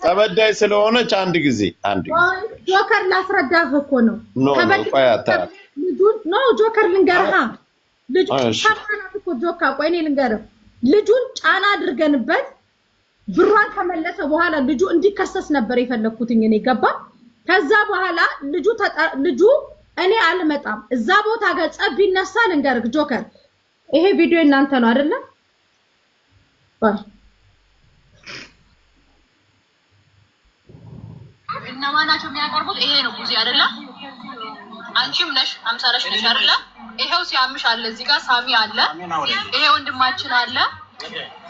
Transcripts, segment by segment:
ተበዳይ ስለሆነች አንድ ጊዜ ጆከር ላስረዳህ እኮ ነው ልጁን ጆከር ልንገርህ ልጁ ታማናት እኮ ጆካ ቆይ እኔ ልንገርህ ልጁን ጫና አድርገንበት ብሯን ከመለሰ በኋላ ልጁ እንዲከሰስ ነበር የፈለኩትኝ እኔ ገባ ከዛ በኋላ ልጁ እኔ አልመጣም እዛ ቦታ ጋር ጸብ ይነሳል እንገርክ ጆከር ይሄ ቪዲዮ እናንተ ነው አይደለ እነማናቸው የሚያቀርቡት ይሄ ነው ጉዚ አይደለ አንቺም ነሽ 50 ነሽ አይደለ ይሄው ሲያምሽ አለ እዚህ ጋር ሳሚ አለ ይሄ ወንድማችን አለ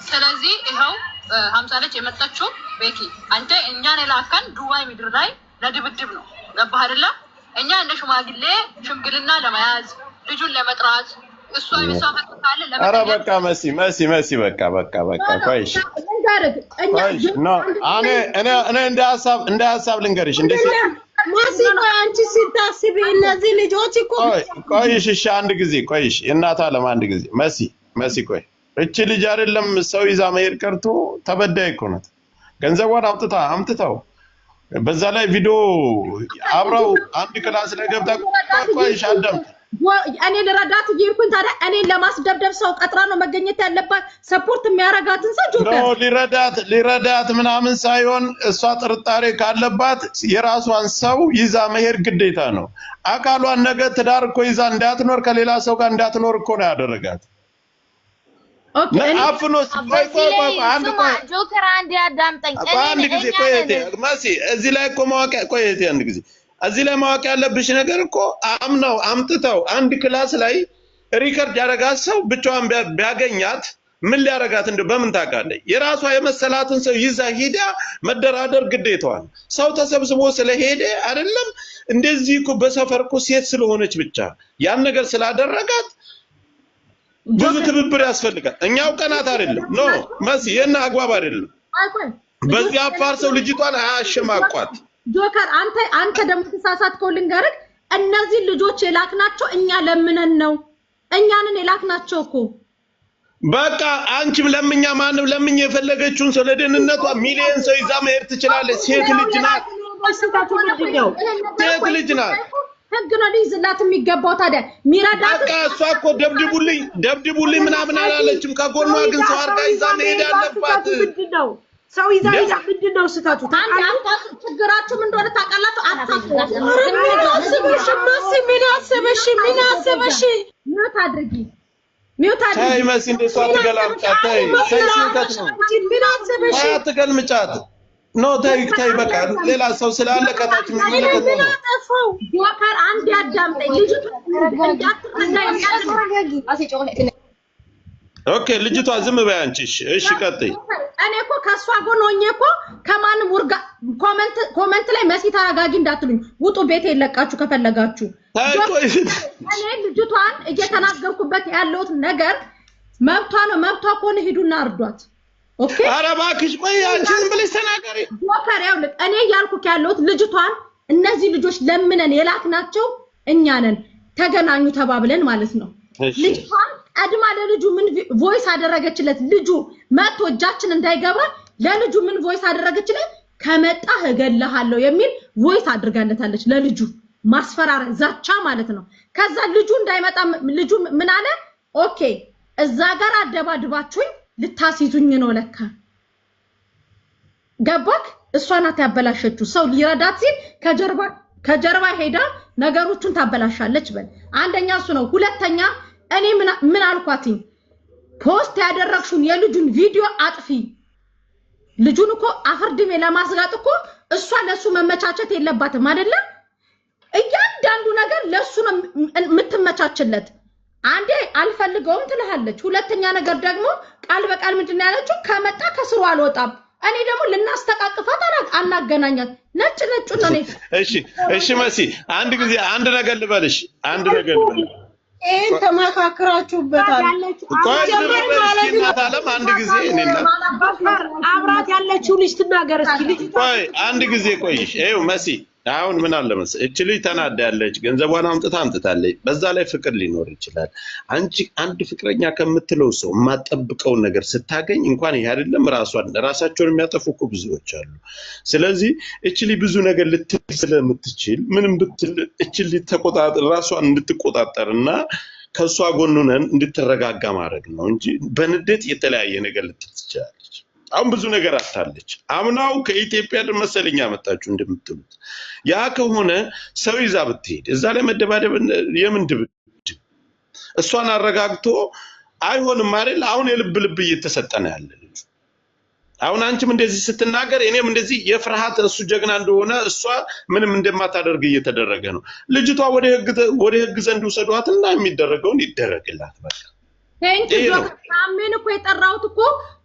ስለዚህ ይሄው 50 ነች የመጣችው ቤኪ አንተ እኛን የላካን ዱባይ ምድር ላይ ለድብድብ ነው ገባህ አይደለ እኛ እንደ ሽማግሌ ሽምግልና ለመያዝ ልጁን ለመጥራት እሷ የሚሳፈጥ ካለ ለምን አረ በቃ መሲ በቃ ቆይሽ እኔ እንደ ሐሳብ ልንገርሽ እንደዚህ መሲ ቆይ አንቺ ሲታስቢ እነዚህ ልጆች እኮ ቆይሽ እሺ አንድ ጊዜ ቆይሽ እናታ ለማ አንድ ጊዜ መሲ ቆይ እቺ ልጅ አይደለም ሰው ይዛ መሄድ ቀርቶ ተበዳይ እኮ ናት ገንዘቧን አምጥታው በዛ ላይ ቪዲዮ አብረው አንድ ክላስ ላይ ገብታ ቆይሽ አዳም እኔ ለራዳት ይርኩን ታዲያ እኔ ለማስደብደብ ሰው ቀጥራ ነው መገኘት ያለባት ሰፖርት የሚያረጋትን ሰው ጆከር ነው ሊረዳት ምናምን ሳይሆን እሷ ጥርጣሬ ካለባት የራሷን ሰው ይዛ መሄድ ግዴታ ነው አካሏን ነገ ትዳር እኮ ይዛ እንዳትኖር ከሌላ ሰው ጋር እንዳትኖር እኮ ነው ያደረጋት ኦኬ አፍኖስ ቆይ ጆከር አንድ ያዳምጠኝ አንድ ጊዜ መሲ እዚህ ላይ እኮ ማወቅ አንድ ጊዜ እዚህ ላይ ማወቅ ያለብሽ ነገር እኮ አምነው አምጥተው አንድ ክላስ ላይ ሪከርድ ያረጋት ሰው ብቻዋን ቢያገኛት ምን ሊያረጋት እንደው በምን ታውቃለች የራሷ የመሰላትን ሰው ይዛ ሂዳ መደራደር ግዴታዋን ሰው ተሰብስቦ ስለሄደ አይደለም እንደዚህ እኮ በሰፈር እኮ ሴት ስለሆነች ብቻ ያን ነገር ስላደረጋት ብዙ ትብብር ያስፈልጋል እኛው ቀናት አይደለም መሲ የና አግባብ አይደለም በዚህ አፋር ሰው ልጅቷን አያሸማቋት ጆከር አንተ ደም ተሳሳትከው ልንገርክ እነዚህ ልጆች የላክናቸው እኛ ለምነን ነው እኛንን የላክናቸው እኮ በቃ አንቺም ለምኛ ማንም ለምኛ የፈለገችውን ሰው ለደህንነቷ ሚሊየን ሰው ይዛ መሄድ ትችላለች ሴት ልጅ ናት ህግ ነው ሊይዝላት የሚገባው ታዲያ ሚራዳት በቃ እሷ እኮ ደብድቡልኝ ምናምን አላለችም ከጎኗ ግን ሰው አርጋ ይዛ መሄድ አለባት ሰው ይዛ ምንድነው ስታቱ ችግራችሁ ምን እንደሆነ ታውቃላችሁ አታውቁ ምን አሰበሽ ሚውት አድርጊ ታይ መሲ እንደሷ ትገላምጫት ታይ ሲንከት ነው ምን አሰበሽ አትገልምጫት ታይ በቃ ሌላ ሰው ስላለ ከታች የሚመለከት ነው ጆከር አንድ ያዳምጠኝ ልጅቱ ኦኬ ልጅቷ ዝም በይ አንቺ እሺ ቀጥይ እኔ እኮ ከሷ ጎን ሆኜ እኮ ከማንም ወርጋ ኮሜንት ላይ መሲ ታጋጊ እንዳትሉኝ ውጡ ቤት ይለቃችሁ ከፈለጋችሁ እኔ ልጅቷን እየተናገርኩበት ያለውት ነገር መብቷ ኮን ሄዱና አርዷት ኦኬ ኧረ እባክሽ ቆይ አንቺ ዝም ብለሽ ተናገሪ ጆከር ያውልቅ እኔ ያልኩት ያለውት ልጅቷን እነዚህ ልጆች ለምነን የላክናቸው እኛ ነን ተገናኙ ተባብለን ማለት ነው ልጅቷን አድማ ለልጁ ምን ቮይስ አደረገችለት ልጁ መጥቶ እጃችን እንዳይገባ ለልጁ ምን ቮይስ አደረገችለት ከመጣ እገልሃለሁ የሚል ቮይስ አድርጋለታለች ለልጁ ማስፈራራ ዛቻ ማለት ነው ከዛ ልጁ እንዳይመጣ ልጁ ምን አለ ኦኬ እዛ ጋር አደባድባችሁኝ ልታሲዙኝ ነው ለካ ገባክ እሷ ናት ያበላሸችው ሰው ሊረዳት ሲል ከጀርባ ሄዳ ነገሮቹን ታበላሻለች በል አንደኛ እሱ ነው ሁለተኛ እኔ ምን አልኳትኝ ፖስት ያደረግሽውን የልጁን ቪዲዮ አጥፊ ልጁን እኮ አፈርድሜ ለማስጋጥ እኮ እሷ ለሱ መመቻቸት የለባትም አይደለ እያንዳንዱ ነገር ለሱ ነው የምትመቻችለት አንዴ አልፈልገውም ትልሃለች ሁለተኛ ነገር ደግሞ ቃል በቃል ምንድነው ያለችው ከመጣ ከስሩ አልወጣም እኔ ደግሞ ልናስተቃቅፋት አናገናኛት ነጭ ነው እሺ መሲ አንድ ጊዜ አንድ ነገር ልበልሽ ተመካክራችሁበታል ቆይ ማለት አለም አንድ ጊዜ እኔና አብራት ያለችው ልጅ ትናገር እስኪ ልጅ ቆይ አንድ ጊዜ ቆይሽ ይኸው መሲ አሁን ምን አለ መሰለህ እቺ ልጅ ተናዳለች፣ ገንዘቧን አምጥታለች። በዛ ላይ ፍቅር ሊኖር ይችላል። አንቺ አንድ ፍቅረኛ ከምትለው ሰው የማጠብቀው ነገር ስታገኝ እንኳን ይሄ አይደለም ራሳቸውን የሚያጠፉ እኮ ብዙዎች አሉ። ስለዚህ እቺ ልጅ ብዙ ነገር ልትል ስለምትችል ምንም ብትል እቺ ልጅ ተቆጣጣ ራሷን እንድትቆጣጠርና ከሷ ጎን ሆነን እንድትረጋጋ ማድረግ ነው እንጂ በንዴት የተለያየ ነገር ልትል ትችላለች። አሁን ብዙ ነገር አታለች። አምናው ከኢትዮጵያ መሰለኛ መጣችሁ እንደምትሉት ያ ከሆነ ሰው ይዛ ብትሄድ እዛ ላይ መደባደብ የምን ድብድብ? እሷን አረጋግቶ አይሆንም አይደል? አሁን የልብ ልብ እየተሰጠነ ያለ ልጅ አሁን አንቺም እንደዚህ ስትናገር እኔም እንደዚህ የፍርሃት እሱ ጀግና እንደሆነ እሷ ምንም እንደማታደርግ እየተደረገ ነው። ልጅቷ ወደ ህግ ዘንድ ወሰዷትና የሚደረገውን ይደረግላት በቃ። ታሜን እኮ የጠራሁት እኮ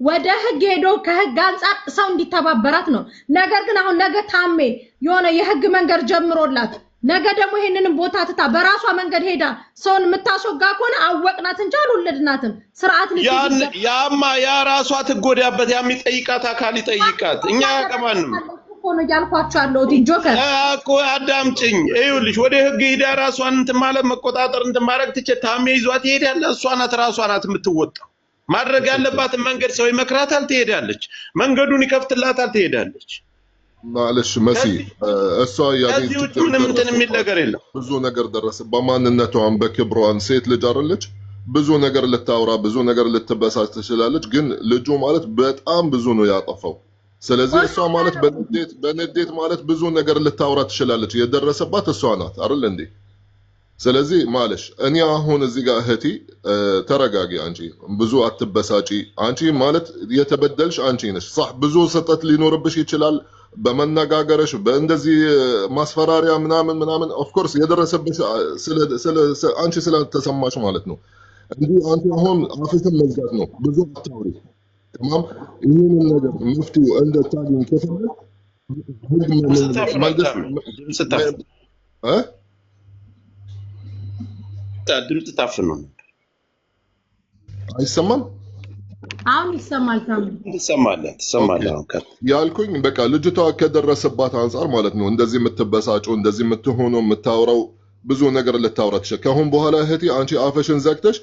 ወደ ህግ ሄዶ ከህግ አንፃር ሰው እንዲተባበራት ነው። ነገር ግን አሁን ነገ ታሜ የሆነ የህግ መንገድ ጀምሮላት ነገ ደግሞ ይሄንንም ቦታ ትታ በራሷ መንገድ ሄዳ ሰውን የምታስወጋ ከሆነ አወቅናት እንጂ አልወለድናትም። ስርዓት ያማ ያ ራሷ ትጎዳበት የሚጠይቃት አካል ይጠይቃት። እኛ ያቀማንም እኮ ነው ያልኳችሁ አለው ጆከር እኮ አዳምጪኝ። ይኸውልሽ ወደ ህግ ሄዳ ራሷን እንትን ማለት መቆጣጠር እንትን ማድረግ ትቼ ታሜ ይዟት ይሄዳል። እሷ ናት የምትወጣው። ማድረግ ያለባትን መንገድ ሰው ይመክራታል፣ ትሄዳለች። መንገዱን ይከፍትላታል፣ ትሄዳለች። معلش ماشي يعني እንትን የሚል ነገር የለም። ብዙ ነገር ደረሰ። በማንነቷም በክብሯን ሴት ልጅ አይደለች። ብዙ ነገር ልታወራ ብዙ ነገር ልትበሳጭ ትችላለች። ግን ልጁ ማለት በጣም ብዙ ነው ያጠፋው። ስለዚህ እሷ ማለት በንዴት ማለት ብዙ ነገር ልታወራ ትችላለች። የደረሰባት እሷ ናት አይደል እንዴ? ስለዚህ ማለሽ እኔ አሁን እዚህ ጋር እህቴ ተረጋጊ፣ አንቺ ብዙ አትበሳጪ። አንቺ ማለት የተበደልሽ አንቺ ነሽ። صح ብዙ ስህተት ሊኖርብሽ ይችላል በመነጋገርሽ በእንደዚህ ማስፈራሪያ ምናምን ኦፍ ኮርስ የደረሰብሽ አንቺ ስለተሰማሽ ማለት ነው እንጂ አንቺ አሁን አፍሽን መዝጋት ነው። ብዙ አታውሪ تمام። ይሄንን ነገር መፍትሄው እንደታገኝ ከፈለክ ድምፅ ታፍኖ አይሰማም። አሁን ይሰማል። ትሰማለህ ያልኩኝ በቃ ልጅቷ ከደረሰባት አንፃር ማለት ነው እንደዚህ የምትበሳጨው እንደዚህ የምትሆነው የምታወራው ብዙ ነገር ልታወራ ትችል። ከአሁን በኋላ እህቴ አንቺ አፈሽን ዘግተሽ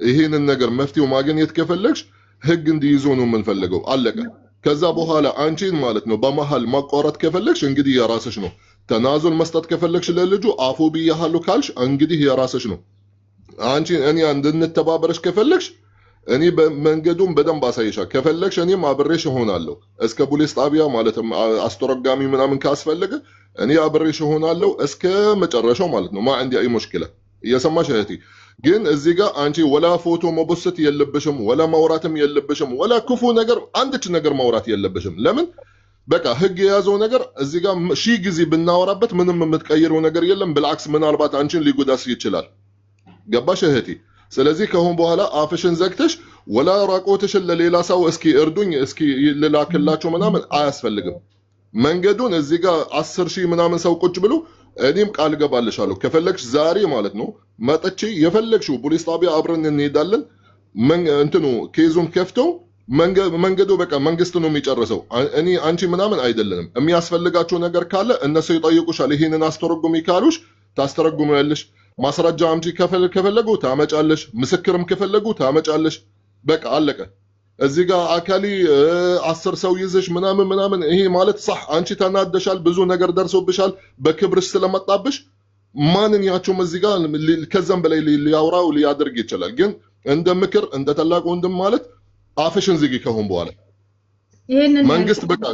ይሄንን ነገር መፍትሄው ማግኘት ከፈለግሽ ህግ እንዲይዞ ነው የምንፈልገው። አለቀ። ከዛ በኋላ አንቺን ማለት ነው በመሃል ማቋረጥ ከፈለግሽ እንግዲህ የራስሽ ነው። ተናዙል መስጠት ከፈለግሽ ለልጁ አፉ ብያሃሉ ካልሽ እንግዲህ የራስሽ ነው። አንቺ እኔ እንድንተባበረሽ ከፈለግሽ እኔ በመንገዱን በደንብ አሳይሻለሁ። ከፈለግሽ እኔም አብሬሽ እሆናለሁ እስከ ፖሊስ ጣቢያ ማለትም አስተረጋሚ ምናምን ካስፈለገ እኔ አብሬሽ እሆናለሁ እስከ መጨረሻው ማለት ነው። ማ عندي اي مشكله እየሰማሽ እህቴ። ግን እዚህ ጋር አንቺ ወላ ፎቶ መቦሰት የለብሽም ወላ ማውራትም የለብሽም ወላ ክፉ ነገር አንድች ነገር ማውራት የለብሽም። ለምን በቃ ህግ የያዘው ነገር እዚህ ጋር ሺህ ጊዜ ብናወራበት ምንም የምትቀይረው ነገር የለም። بالعكس ምናልባት አንቺን ሊጎዳስ ይችላል። ገባሽ እህቴ? ስለዚህ ከሆነ በኋላ አፍሽን ዘግተሽ ወላ ራቆትሽን ለሌላ ሰው እስኪ እርዱኝ እስኪ ልላክላችሁ ምናምን አያስፈልግም። መንገዱን እዚህ ጋር 10,000 ምናምን ሰው ቁጭ ብሎ እኔም ቃል ገባልሻለሁ ከፈለግሽ ዛሬ ማለት ነው መጥቼ የፈለግሽው ፖሊስ ጣቢያ አብረን እንሄዳለን። እንትኑ ኬዙን ከፍተው መንገዱ በቃ መንግስት ነው የሚጨርሰው። እኔ አንቺ ምናምን አይደለንም። የሚያስፈልጋቸው ነገር ካለ እነሱ ይጠይቁሻል። ይሄንን አስተረጉሚ ካሉሽ ታስተረጉሚያለሽ። ማስረጃ አምጪ ከፈለጉ ታመጫለሽ። ምስክርም ከፈለጉ ታመጫለሽ። በቃ አለቀ። እዚህ ጋር አካሊ 10 ሰው ይዘሽ ምናምን ይሄ ማለት صح አንቺ ተናደሻል፣ ብዙ ነገር ደርሶብሻል በክብርሽ ስለመጣብሽ ማንኛቸውም እዚህ ጋር ከዛም በላይ ሊያወራው ሊያደርግ ይችላል። ግን እንደ ምክር እንደ ታላቅ ወንድም ማለት አፍሽን ዝጊ። ከሆነ በኋላ መንግስት በቃ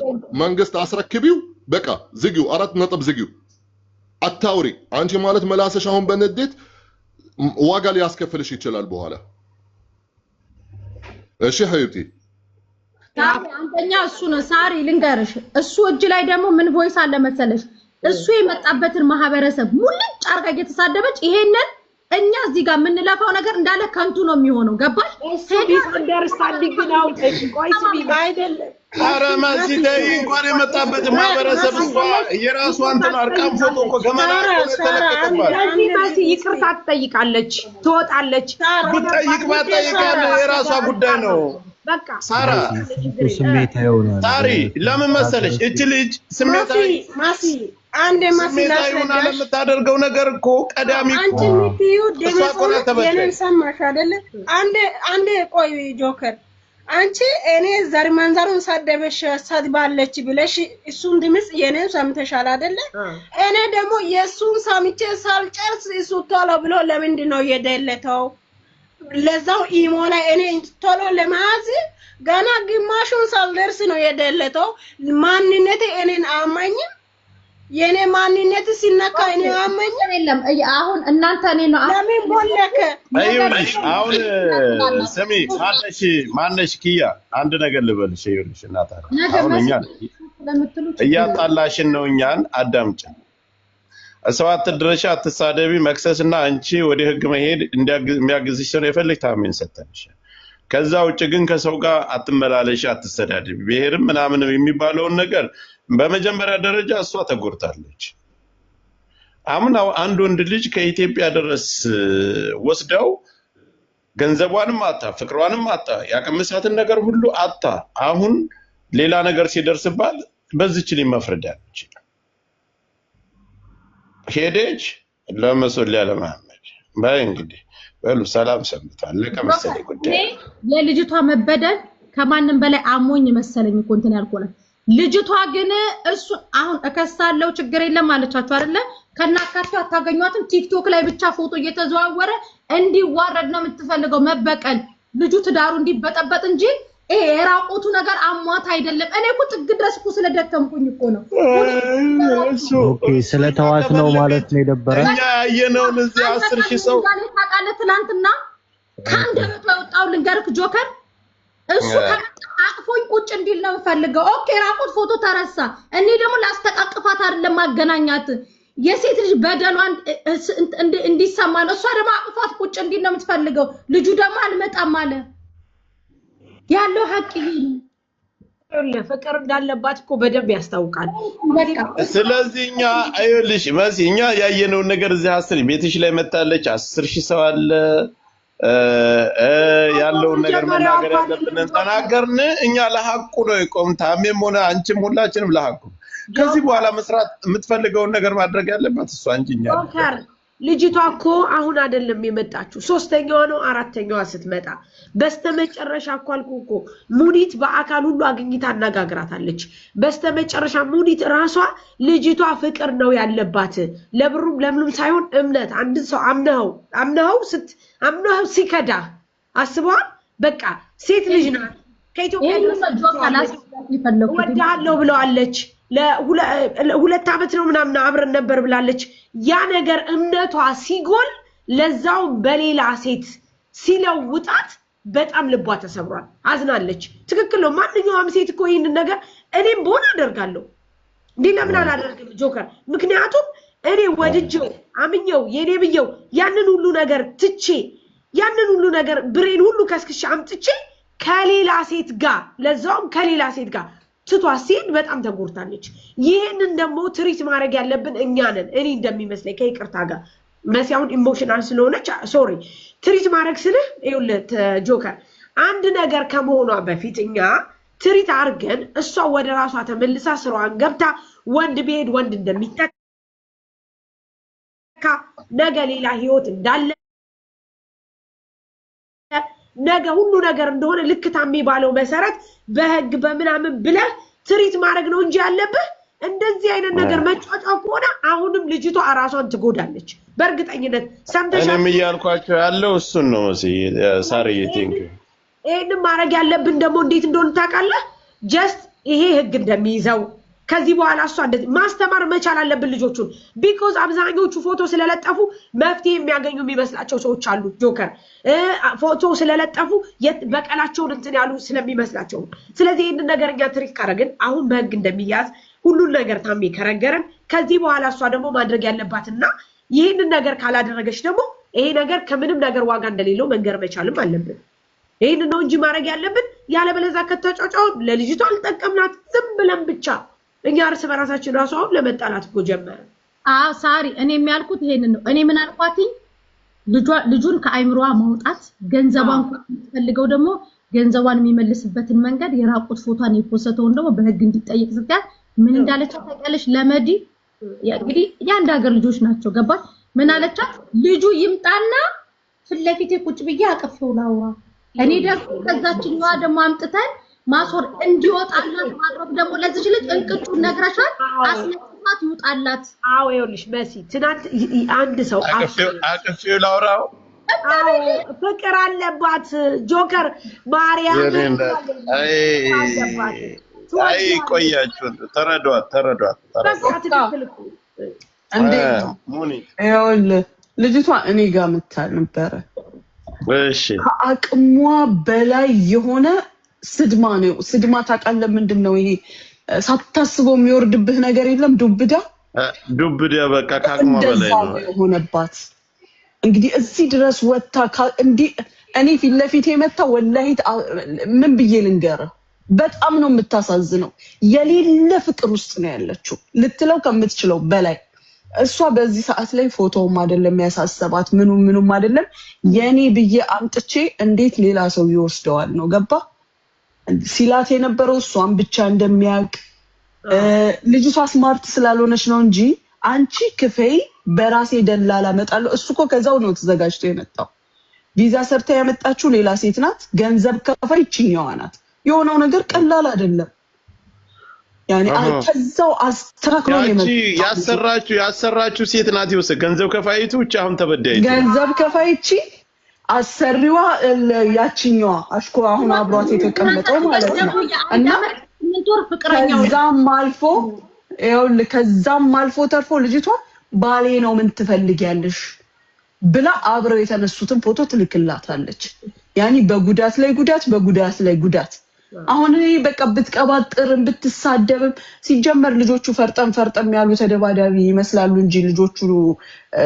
መንግስት አስረክቢው በቃ ዝጊው፣ 4 ነጥብ ዝጊው። አታውሪ አንቺ ማለት መላሰሽ አሁን በንዴት ዋጋ ሊያስከፍልሽ ይችላል በኋላ። እሺ ሀዩቲ አንደኛ እሱ ነው ሳሪ ልንገርሽ። እሱ እጅ ላይ ደግሞ ምን ቮይስ አለ መሰለሽ? እሱ የመጣበትን ማህበረሰብ ሙልጭ አርጋ እየተሳደበች ይሄንን እኛ እዚህ ጋር የምንለፋው ነገር እንዳለ ከንቱ ነው የሚሆነው። ገባሽ? ሴዲስ አንደርስታንዲንግ ነው። ቆይስ ቢል አይደለም። ኧረ ማሲተይ እንኳን የመጣበት ማህበረሰብ የራሱ አንተን አርቃም ፎቶ እኮ ገመና ተለቀቀባት። ማሲ ይቅርታ ትጠይቃለች፣ ትወጣለች። ብትጠይቅ ባትጠይቅ የራሷ ጉዳይ ነው። በቃ ሳራ ስሜታዊ ሆነ። ሳሪ ለምን መሰለሽ እቺ ልጅ ስሜታዊ ማሲ አንድ ማስላስ ሆና ለምታደርገው ነገር እኮ ቀዳሚ አንቺ ምትዩ ደሞ የኔን ሰማሽ አይደለ አንድ ቆይ ጆከር አንቺ እኔ ዘር መንዘሩን ሳደበሽ ሳድባለች ብለሽ እሱን ድምጽ የኔን ሰምተሻል አይደለ እኔ ደግሞ የሱን ሰምቼ ሳልጨርስ እሱ ቶሎ ብሎ ለምንድን ነው የደለተው ለዛው ኢሞ ላይ እኔ ቶሎ ለማዝ ገና ግማሹን ሳልደርስ ነው የደለተው ማንነቴ እኔን አማኝም የኔ ማንነት ሲነካ እኔ አማኝም የለም አሁን እናንተ እኔ ነው ለምን ቦለከ አይውልሽ አሁን ስሚ ማነሽ ኪያ አንድ ነገር ልበልሽ ይኸውልሽ እናታ አሁን እኛ እያጣላሽን ነው እኛን አዳምጪን አሰዋት ድረሻ አትሳደቢ መክሰስና አንቺ ወደ ህግ መሄድ የሚያግዝሽ ሰው የፈልግ ታሜን ሰጠንሽ ከዛ ውጭ ግን ከሰው ጋር አትመላለሽ አትሰዳደቢ ብሄርም ምናምን የሚባለው ነገር በመጀመሪያ ደረጃ እሷ ተጎርታለች አምናው አንድ ወንድ ልጅ ከኢትዮጵያ ድረስ ወስደው ገንዘቧንም አጣ ፍቅሯንም አጣ ያቀምሳትን ነገር ሁሉ አጣ አሁን ሌላ ነገር ሲደርስባት በዚች ላይ መፍረዳለች ሄደች ለመሶሊያ ለማመድ ባይ እንግዲህ በሉ ሰላም ሰምቷል ለከመሰለ ጉዳይ የልጅቷ መበደል ከማንም በላይ አሞኝ መሰለኝ እኮ እንትን ያልኩና ልጅቷ ግን እሱ አሁን እከሳለው ችግር የለም ማለቻችሁ አይደለ ከናካቱ አታገኙአትም ቲክቶክ ላይ ብቻ ፎቶ እየተዘዋወረ እንዲዋረድ ነው የምትፈልገው መበቀል ልጁ ትዳሩ እንዲበጠበጥ እንጂ ይሄ የራቆቱ ነገር አሟት አይደለም እኔ እኮ ጥግ ድረስ እኮ ስለደከምኩኝ እኮ ነው ኦኬ ስለተዋት ነው ማለት ነው የደበረ እኛ ያየነው እዚህ 10000 ሰው ታቃለ ትላንትና ካንደበቱ ያወጣው ልንገርክ ጆከር እሱ አቅፎኝ ቁጭ እንዲል ነው ፈልገው ኦኬ ራቆት ፎቶ ተረሳ እኔ ደግሞ ላስተቃቅፋት አይደለም ማገናኛት የሴት ልጅ በደሏን እንዲሰማ ነው እሷ ደግሞ አቅፋት ቁጭ እንዲል ነው የምትፈልገው ልጁ ደግሞ አልመጣም አለ ያለው ሀቅ ይሄ ፍቅር እንዳለባት እኮ በደንብ ያስታውቃል ስለዚህኛ አይልሽ ማሲኛ ያየነው ነገር እዚህ 10 ቤትሽ ላይ መጣለች 10000 ሰው አለ ያለው ነገር መናገር ያለብን ተናገርን እኛ ለሐቁ ነው የቆም ታሜም ሆነ አንቺም ሁላችንም ለሐቁ ከዚህ በኋላ መስራት የምትፈልገውን ነገር ማድረግ ያለባት እሷ አንቺኛ ልጅቷ እኮ አሁን አይደለም የመጣችው ሶስተኛዋ ነው አራተኛዋ ስትመጣ በስተመጨረሻ እኮ ሙኒት በአካል ሁሉ አግኝታ አናጋግራታለች በስተመጨረሻ ሙኒት ራሷ ልጅቷ ፍቅር ነው ያለባት ለብሩም ለምንም ሳይሆን እምነት አንድ ሰው አምነው ሲከዳ አስበዋል በቃ ሴት ልጅ ናት ከኢትዮጵያ ወዳለው ብለዋለች ለሁለት አመት ነው ምናምን አብረን ነበር ብላለች ያ ነገር እምነቷ ሲጎል ለዛው በሌላ ሴት ሲለውጣት በጣም ልቧ ተሰብሯል አዝናለች ትክክል ነው ማንኛውም ሴት እኮ ይሄን ነገር እኔም ቦና አደርጋለሁ ለምን አላደርግም ጆከር ምክንያቱም እኔ ወድጄው አምኜው የኔ ብየው ያንን ሁሉ ነገር ትቼ ያንን ሁሉ ነገር ብሬን ሁሉ ከስክሽ አምጥቼ ከሌላ ሴት ጋር ለዛውም ከሌላ ሴት ጋር ትቷሲን በጣም ተጎርታለች ይሄንን ደግሞ ትሪት ማድረግ ያለብን እኛ ነን እኔ እንደሚመስለኝ ከይቅርታ ጋር መሲያውን ኢሞሽናል ስለሆነች ሶሪ ትሪት ማድረግ ስልህ ይውለት ጆከር አንድ ነገር ከመሆኗ በፊት እኛ ትሪት አርገን እሷ ወደ ራሷ ተመልሳ ስራዋን ገብታ ወንድ ቢሄድ ወንድ እንደሚተካ ነገ ሌላ ህይወት እንዳለ ነገ ሁሉ ነገር እንደሆነ ልክ ታሜ ባለው መሰረት በህግ በመናምን ብለ ትሪት ማድረግ ነው እንጂ ያለብህ እንደዚህ አይነት ነገር መጫጫው ከሆነ አሁንም ልጅቷ አራሷን ትጎዳለች በእርግጠኝነት ሰምተሻል እኔም ያልኳቸው ያለው እሱን ነው ሳርዬ ቲንክ ይሄን ማድረግ ያለብን ደግሞ እንዴት እንደሆነ ታውቃለህ ጀስት ይሄ ህግ እንደሚይዘው ከዚህ በኋላ እሷ እንደዚህ ማስተማር መቻል አለብን ልጆቹን ቢኮዝ አብዛኞቹ ፎቶ ስለለጠፉ መፍትሄ የሚያገኙ የሚመስላቸው ሰዎች አሉ ጆከር ፎቶ ስለለጠፉ በቀላቸውን እንትን ያሉ ስለሚመስላቸው ስለዚህ ይሄን ነገርኛ ትሪክ ካረግን አሁን በህግ እንደሚያዝ ሁሉን ነገር ታሜ ከረገረን ከዚህ በኋላ እሷ ደግሞ ማድረግ ያለባትና ይሄን ነገር ካላደረገች ደግሞ ይሄ ነገር ከምንም ነገር ዋጋ እንደሌለው መንገር መቻልም አለብን ይሄን ነው እንጂ ማድረግ ያለብን ያለበለዛ ከተጫጫው ለልጅቷ አልጠቀምናት ዝም ብለን ብቻ እኛ እርስ በራሳችን ራሱ አሁን ለመጣላት እኮ ጀመረ ሳሪ እኔ የሚያልኩት ይሄንን ነው እኔ ምን አልኳትኝ ልጁን ከአይምሮዋ ማውጣት ገንዘቧን ፈልገው ደግሞ ገንዘቧን የሚመልስበትን መንገድ የራቁት ፎቶን የፖስተውን ደግሞ በህግ እንዲጠይቅ ስትያት ምን እንዳለች ታውቂያለሽ ለመዲ እንግዲህ ያንድ ሀገር ልጆች ናቸው ገባሽ ምን አለቻት ልጁ ይምጣና ፍለፊቴ ቁጭ ብዬ አቀፈው ላውራ እኔ ደግሞ ከዛችኛዋ ደግሞ አምጥተን ማሶር እንዲወጣላት ማድረግ ደግሞ ለዚህ ልጅ እንቅጩን ነግረሻል አስነጥፋት ይውጣላት አዎ ይኸውልሽ መሲ ትናንት አንድ ሰው አቀፈው ላውራው ፍቅር አለባት ጆከር ማርያም አይ ቆያችሁ ተረዷት እንዴ ይኸውልህ ልጅቷ እኔ ጋር መታ ነበረ እሺ ከአቅሟ በላይ የሆነ ስድማ ታውቃለህ ምንድነው ይሄ ሳታስበው የሚወርድብህ ነገር የለም ዱብዳ በቃ ከአቅሟ በላይ ነው የሆነባት እንግዲህ እዚህ ድረስ ወጣ እንዴ እኔ ፊት ለፊት የመጣ ወላሂ ምን ብዬ ልንገር በጣም ነው የምታሳዝነው የሌለ ፍቅር ውስጥ ነው ያለችው ልትለው ከምትችለው በላይ እሷ በዚህ ሰዓት ላይ ፎቶውም አይደለም ያሳሰባት ምኑም አይደለም የኔ ብዬ አምጥቼ እንዴት ሌላ ሰው ይወስደዋል ነው ገባ ሲላት የነበረው እሷን ብቻ እንደሚያውቅ ልጅቷ ስማርት ስላልሆነች ነው እንጂ አንቺ ክፈይ በራሴ ደላላ መጣለው እሱ እኮ ከዛው ነው ተዘጋጅቶ የመጣው ቪዛ ሰርታ ያመጣችው ሌላ ሴት ናት ገንዘብ ከፋይ ቺኛዋ ናት የሆነው ነገር ቀላል አይደለም ያኔ ከዛው አስተካክሎ የመጣው ያሰራችሁ ሴት ናት ይወሰ ገንዘብ ከፋይቱ ብቻ አሁን ተበዳይ ገንዘብ ከፋይቺ አሰሪዋ ያቺኛዋ አሽኮ አሁን አብሯት የተቀመጠው ማለት ነው እና ከዛም አልፎ ከዛም አልፎ ተርፎ ልጅቷ ባሌ ነው ምን ትፈልጊያለሽ ብላ አብረው የተነሱትን ፎቶ ትልክላታለች ያኒ በጉዳት ላይ ጉዳት አሁን እኔ በቃ ብትቀባጥርም ብትሳደብም ሲጀመር ልጆቹ ፈርጠም ያሉ ተደባዳቢ ይመስላሉ እንጂ ልጆቹ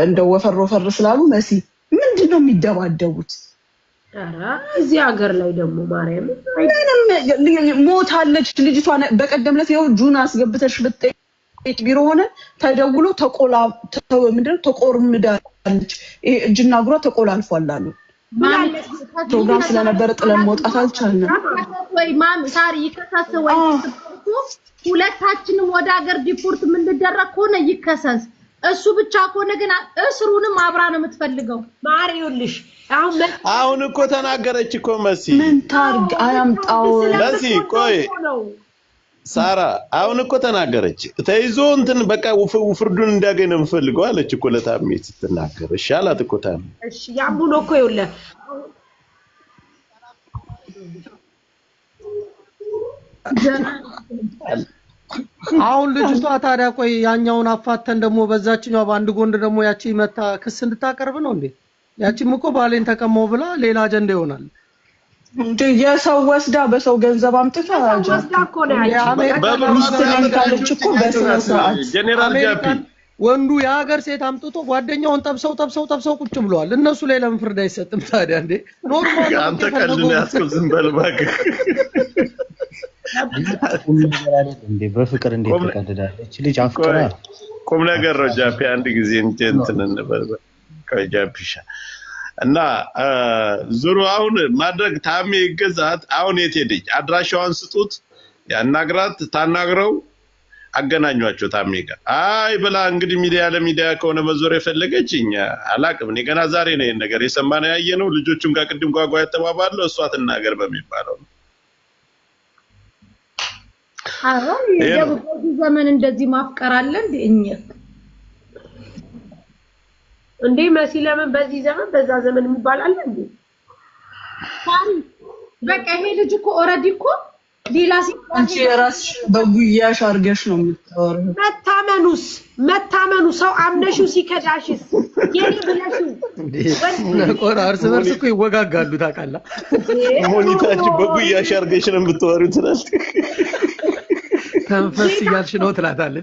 እንደው ወፈር ስላሉ መሲ ምንድነው የሚደባደቡት እዚህ ሀገር ላይ ደግሞ ማርያም ምንም ሞታለች ልጅቷ በቀደም ዕለት ይኸው ጁን አስገብተሽ ብትጠይቅ ቢሮ ሆነ ተደውሎ ተቆርምዳለች ይሄ እጅና እግሯ ተቆላልፏል አሉ ፕሮግራም ስለነበረ ጥለን መውጣት አልቻልንም ወይ ማም ሳሪ ይከሰስ ወይ ሁለታችንም ወደ ሀገር ዲፖርት ምን ልደረግ ሆነ ይከሰስ እሱ ብቻ ከሆነ ግን እስሩንም አብራ ነው የምትፈልገው ማሪውልሽ አሁን እኮ ተናገረች እኮ መሲ ምን ታርግ አያምጣው መሲ ቆይ ሳራ አሁን እኮ ተናገረች ተይዞ እንትን በቃ ፍርዱን እንዲያገኝ ነው የምፈልገው አለች እኮ ለታሚት ስትናገር እሺ አላት እኮ ታሚ እሺ ያምቡን እኮ ይውለ አሁን ልጅቷ ታዲያ ቆይ ያኛውን አፋተን ደግሞ በዛችኛው ባንድ ጎንድ ደግሞ ያቺ መታ ክስ እንድታቀርብ ነው እንዴ ያቺም እኮ ባሌን ተቀመው ብላ ሌላ አጀንዳ ይሆናል እንዴ የሰው ወስዳ በሰው ገንዘብ አምጥታ ወስዳ እኮ ነው ያቺ እኮ በስነ ስርዓት ጀነራል ጃፒ ወንዱ የሀገር ሴት አምጥቶ ጓደኛውን ጠብሰው ቁጭ ብለዋል እነሱ ላይ ለምን ፍርድ አይሰጥም ታዲያ እንዴ ኖርማል አንተ ቀልድ ነው ያስከው ዝም በል እባክህ እንዴ በፍቅር እንዴት ተቀደዳለች ልጅ አፍቅራ ቁም ነገር ነው ጃፒ አንድ ጊዜ እንትን እንበል ከጃፒሻ እና ዙሩ አሁን ማድረግ ታሜ ይገዛት አሁን የት ሄደች አድራሻዋን ስጡት ያናግራት ታናግረው አገናኟቸው ታሜ ጋር አይ ብላ እንግዲህ ሚዲያ ለሚዲያ ከሆነ መዞር የፈለገችኝ አላቅም እኔ ገና ዛሬ ነው ይሄን ነገር የሰማነው ያየነው ልጆቹም ጋር ቅድም ጓጓ ያተባባለው እሷ ትናገር በሚባለው አሁን የደቡብ ዘመን እንደዚህ ማፍቀር አለ እንዴ መሲ ለምን በዚህ ዘመን በዛ ዘመን የሚባል አለ እንዴ ታሪ በቃ ይሄ ልጅ እኮ ኦሬዲ እኮ ሌላ አንቺ ራስሽ በጉያሽ አርገሽ ነው የምታወሪው መታመኑ ሰው አምነሽው ሲከዳሽስ የኔ ብለሽው ነቆራ እርስ በርስ እኮ ይወጋጋሉ ታውቃለህ ሞኒታች በጉያሽ አርገሽ ነው የምታወሪው ትላለች ተንፈስ እያልሽ ነው ትላታለች